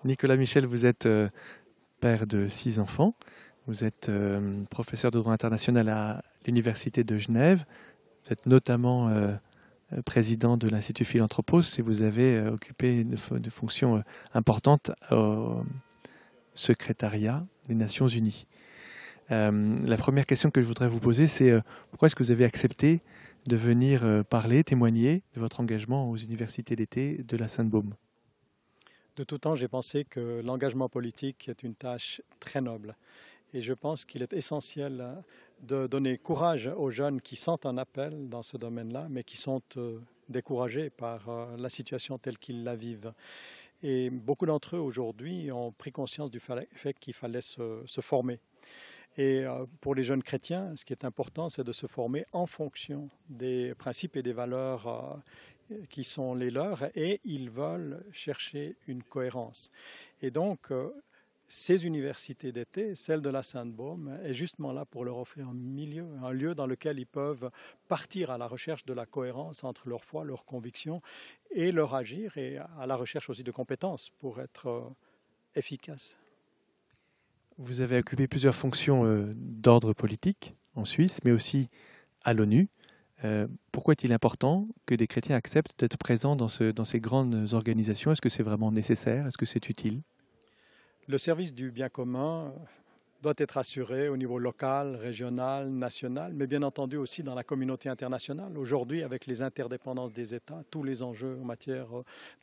Nicolas Michel, vous êtes père de 6 enfants. Vous êtes professeur de droit international à l'Université de Genève. Vous êtes notamment président de l'Institut Philanthropos et vous avez occupé de fonctions importantes au secrétariat des Nations Unies. La première question que je voudrais vous poser, c'est pourquoi est-ce que vous avez accepté de venir parler, témoigner de votre engagement aux universités d'été de la Sainte-Baume? De tout temps, j'ai pensé que l'engagement politique est une tâche très noble. Et je pense qu'il est essentiel de donner courage aux jeunes qui sentent un appel dans ce domaine-là, mais qui sont découragés par la situation telle qu'ils la vivent. Et beaucoup d'entre eux aujourd'hui ont pris conscience du fait qu'il fallait se former. Et pour les jeunes chrétiens, ce qui est important, c'est de se former en fonction des principes et des valeurs qui sont les leurs, et ils veulent chercher une cohérence. Et donc, ces universités d'été, celle de la Sainte-Baume, est justement là pour leur offrir un lieu dans lequel ils peuvent partir à la recherche de la cohérence entre leur foi, leurs convictions et leur agir, et à la recherche aussi de compétences pour être efficaces. Vous avez occupé plusieurs fonctions d'ordre politique en Suisse, mais aussi à l'ONU. Pourquoi est-il important que des chrétiens acceptent d'être présents dans ces grandes organisations? Est-ce que c'est vraiment nécessaire? Est-ce que c'est utile? Le service du bien commun doit être assuré au niveau local, régional, national, mais bien entendu aussi dans la communauté internationale. Aujourd'hui, avec les interdépendances des États, tous les enjeux en matière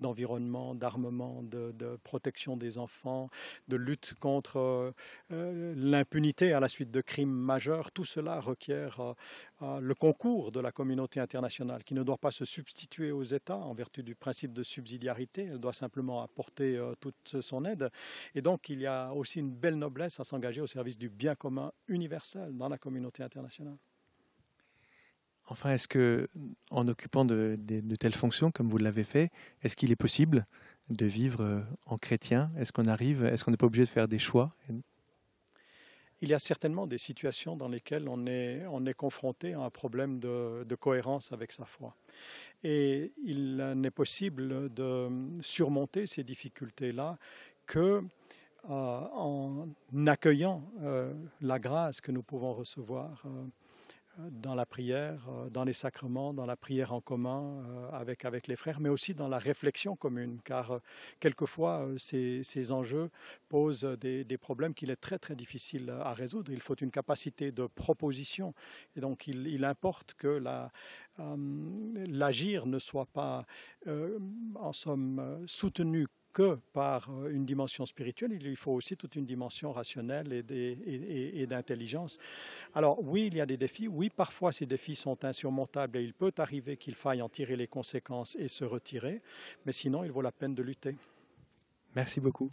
d'environnement, d'armement, de protection des enfants, de lutte contre l'impunité à la suite de crimes majeurs, tout cela requiert le concours de la communauté internationale, qui ne doit pas se substituer aux États en vertu du principe de subsidiarité. Elle doit simplement apporter toute son aide. Et donc, il y a aussi une belle noblesse à s'engager au service du bien commun universel dans la communauté internationale. Enfin, est-ce que, en occupant de telles fonctions comme vous l'avez fait, est-ce qu'il est possible de vivre en chrétien? Est-ce qu'on n'est pas obligé de faire des choix? Il y a certainement des situations dans lesquelles on est confronté à un problème de cohérence avec sa foi. Et il n'est possible de surmonter ces difficultés-là que en accueillant la grâce que nous pouvons recevoir dans la prière, dans les sacrements, dans la prière en commun avec les frères, mais aussi dans la réflexion commune, car quelquefois ces enjeux posent des problèmes qu'il est très très difficile à résoudre. Il faut une capacité de proposition, et donc il importe que l'agir ne soit pas en somme soutenu que par une dimension spirituelle, il faut aussi toute une dimension rationnelle et d'intelligence. Alors oui, il y a des défis, oui, parfois ces défis sont insurmontables et il peut arriver qu'il faille en tirer les conséquences et se retirer, mais sinon il vaut la peine de lutter. Merci beaucoup.